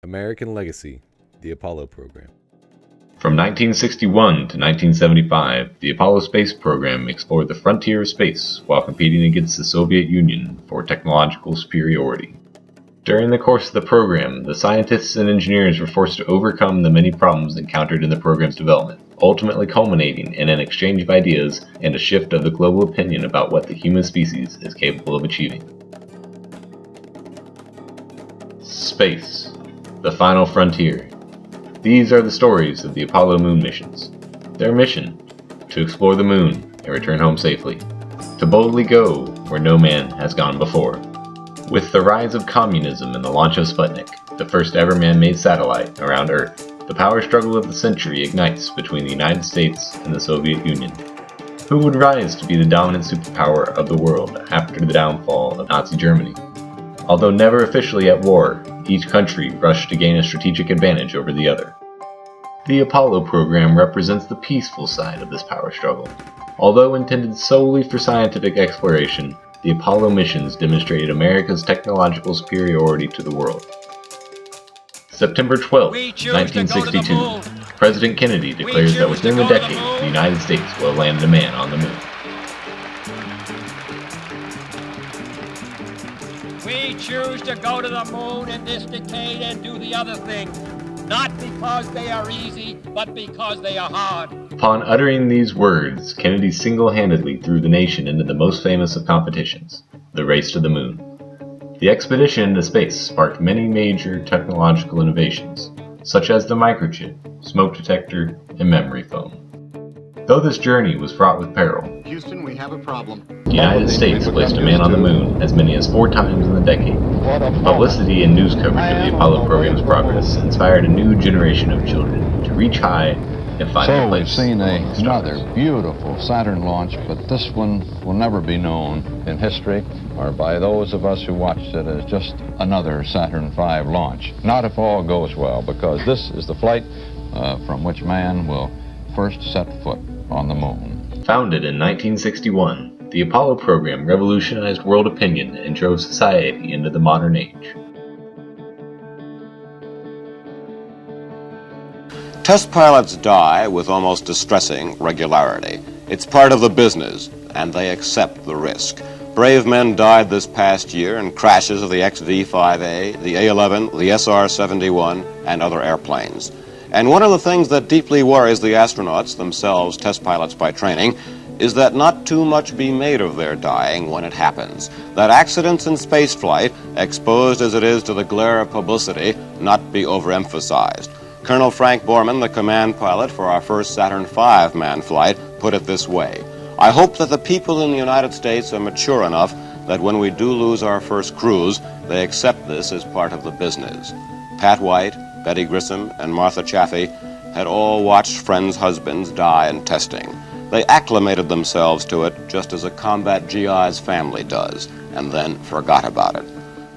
American Legacy, the Apollo Program. From 1961 to 1975, the Apollo space program explored the frontier of space while competing against the Soviet Union for technological superiority. During the course of the program, the scientists and engineers were forced to overcome the many problems encountered in the program's development, ultimately culminating in an exchange of ideas and a shift of the global opinion about what the human species is capable of achieving. Space, the final frontier. These are the stories of the Apollo moon missions. Their mission, to explore the moon and return home safely, to boldly go where no man has gone before. With the rise of communism and the launch of Sputnik, the first ever man-made satellite around Earth, the power struggle of the century ignites between the United States and the Soviet Union. Who would rise to be the dominant superpower of the world after the downfall of Nazi Germany? Although never officially at war, each country rushed to gain a strategic advantage over the other. The Apollo program represents the peaceful side of this power struggle. Although intended solely for scientific exploration, the Apollo missions demonstrated America's technological superiority to the world. September 12, 1962, President Kennedy declares that within the decade, the United States will have landed a man on the moon. We choose to go to the moon in this decade and do the other thing, not because they are easy, but because they are hard. Upon uttering these words, Kennedy single-handedly threw the nation into the most famous of competitions, the race to the moon. The expedition into space sparked many major technological innovations, such as the microchip, smoke detector, and memory foam. Though this journey was fraught with peril, Houston, we have a problem. The United States placed a man on the moon as many as 4 times in the decade. Publicity and news coverage of the Apollo program's progress inspired a new generation of children to reach high and find their So we've place seen among the stars. another beautiful Saturn launch, but this one will never be known in history or by those of us who watched it as just another Saturn V launch. Not if all goes well, because this is the flight from which man will first set foot on the moon. Founded in 1961, the Apollo program revolutionized world opinion and drove society into the modern age. Test pilots die with almost distressing regularity. It's part of the business, and they accept the risk. Brave men died this past year in crashes of the XD-5A, the A-11, the SR-71, and other airplanes. And one of the things that deeply worries the astronauts, themselves test pilots by training, is that not too much be made of their dying when it happens. That accidents in spaceflight, exposed as it is to the glare of publicity, not be overemphasized. Colonel Frank Borman, the command pilot for our first Saturn V manned flight, put it this way: I hope that the people in the United States are mature enough that when we do lose our first cruise, they accept this as part of the business. Pat White, Betty Grissom, and Martha Chaffee had all watched friends' husbands die in testing. They acclimated themselves to it just as a combat GI's family does, and then forgot about it.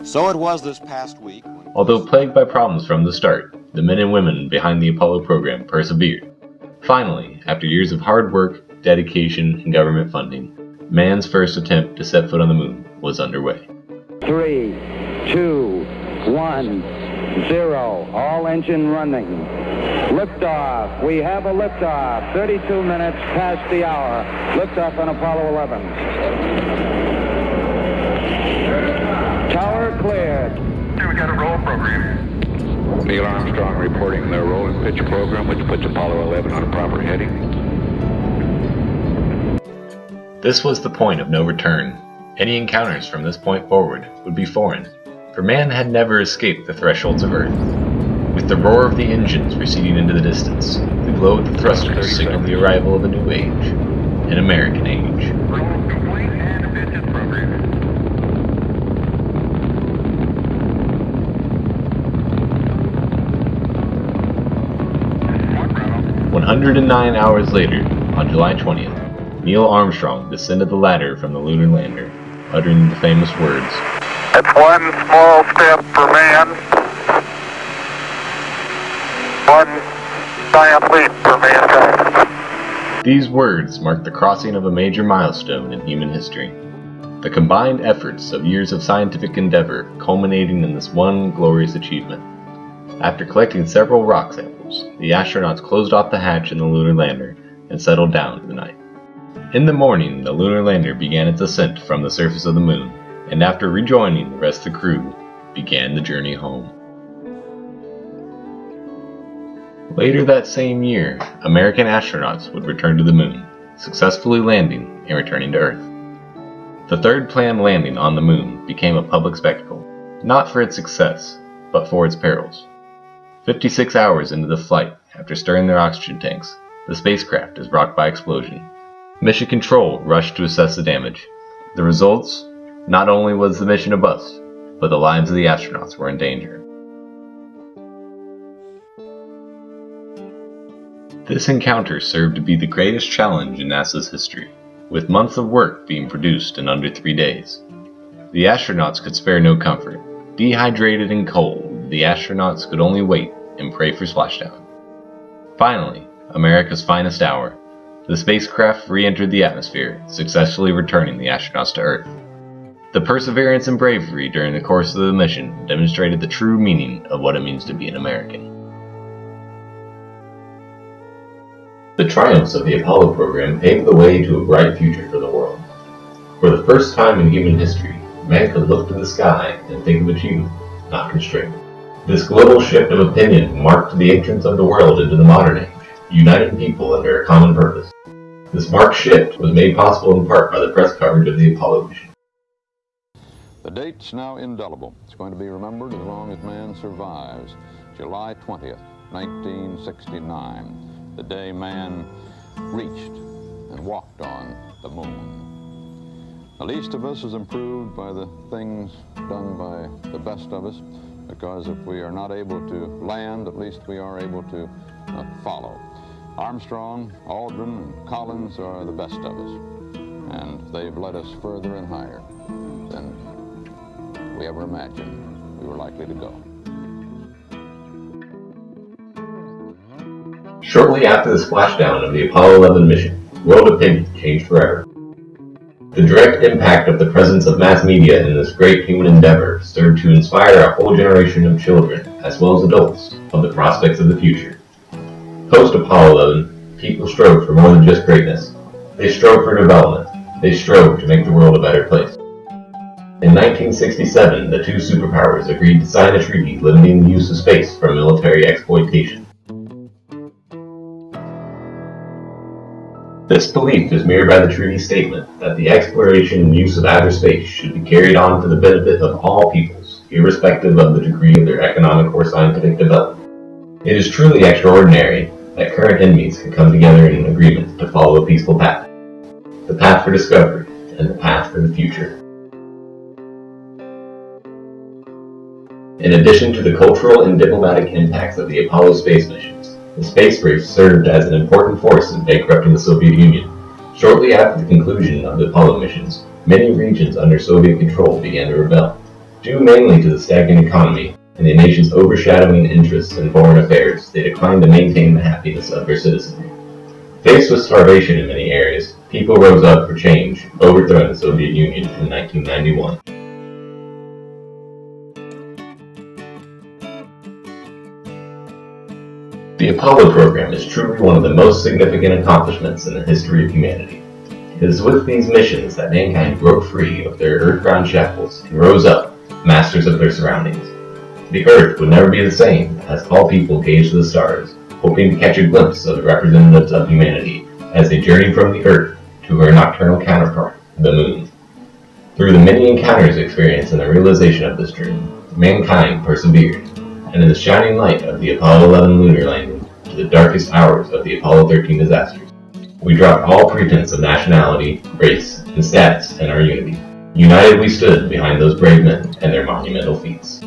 So it was this past week. Although plagued by problems from the start, the men and women behind the Apollo program persevered. Finally, after years of hard work, dedication, and government funding, man's first attempt to set foot on the moon was underway. 3, 2, 1, 0. All engine running. Liftoff. We have a liftoff. 32 minutes past the hour. Liftoff on Apollo 11. Tower cleared. We got a roll program. Neil Armstrong reporting the roll and pitch program, which puts Apollo 11 on a proper heading. This was the point of no return. Any encounters from this point forward would be foreign, for man had never escaped the thresholds of Earth. With the roar of the engines receding into the distance, the glow of the thrusters signaled the arrival of a new age, an American age. Roll complete and pitches program. 109 hours later, on July 20th, Neil Armstrong descended the ladder from the lunar lander, uttering the famous words, It's one small step for man, one giant leap for mankind. These words marked the crossing of a major milestone in human history. The combined efforts of years of scientific endeavor culminating in this one glorious achievement. After collecting several rock samples, the astronauts closed off the hatch in the lunar lander and settled down for the night. In the morning, the lunar lander began its ascent from the surface of the moon, and after rejoining the rest of the crew, began the journey home. Later that same year, American astronauts would return to the moon, successfully landing and returning to Earth. The third planned landing on the moon became a public spectacle, not for its success, but for its perils. 56 hours into the flight, after stirring their oxygen tanks, the spacecraft is rocked by explosion. Mission Control rushed to assess the damage. The results? Not only was the mission a bust, but the lives of the astronauts were in danger. This encounter served to be the greatest challenge in NASA's history, with months of work being produced in under 3 days. The astronauts could spare no comfort. Dehydrated and cold, the astronauts could only wait and pray for splashdown. Finally, America's finest hour, the spacecraft re-entered the atmosphere, successfully returning the astronauts to Earth. The perseverance and bravery during the course of the mission demonstrated the true meaning of what it means to be an American. The triumphs of the Apollo program paved the way to a bright future for the world. For the first time in human history, man could look to the sky and think of achievement, not constraint. This global shift of opinion marked the entrance of the world into the modern age, uniting people under a common purpose. This marked shift was made possible in part by the press coverage of the Apollo mission. The date's now indelible. It's going to be remembered as long as man survives. July 20th, 1969. The day man reached and walked on the moon. The least of us is improved by the things done by the best of us, because if we are not able to land, at least we are able to follow. Armstrong, Aldrin, and Collins are the best of us, and they've led us further and higher than we ever imagined we were likely to go. Shortly after the splashdown of the Apollo 11 mission, world opinion changed forever. The direct impact of the presence of mass media in this great human endeavor served to inspire a whole generation of children, as well as adults, of the prospects of the future. Post-Apollo 11, people strove for more than just greatness. They strove for development. They strove to make the world a better place. In 1967, the two superpowers agreed to sign a treaty limiting the use of space for military exploitation. This belief is mirrored by the treaty statement that the exploration and use of outer space should be carried on for the benefit of all peoples, irrespective of the degree of their economic or scientific development. It is truly extraordinary that current enemies can come together in an agreement to follow a peaceful path, the path for discovery and the path for the future. In addition to the cultural and diplomatic impacts of the Apollo space missions, the space race served as an important force in bankrupting the Soviet Union. Shortly after the conclusion of the Apollo missions, many regions under Soviet control began to rebel. Due mainly to the stagnant economy and the nation's overshadowing interests in foreign affairs, they declined to maintain the happiness of their citizenry. Faced with starvation in many areas, people rose up for change, overthrowing the Soviet Union in 1991. The Apollo program is truly one of the most significant accomplishments in the history of humanity. It is with these missions that mankind broke free of their earth-bound shackles and rose up, masters of their surroundings. The Earth would never be the same as all people gazed to the stars, hoping to catch a glimpse of the representatives of humanity as they journeyed from the Earth to her nocturnal counterpart, the Moon. Through the many encounters experienced and the realization of this dream, mankind persevered, and in the shining light of the Apollo 11 lunar landing to the darkest hours of the Apollo 13 disasters, we dropped all pretense of nationality, race, and status in our unity. United we stood behind those brave men and their monumental feats.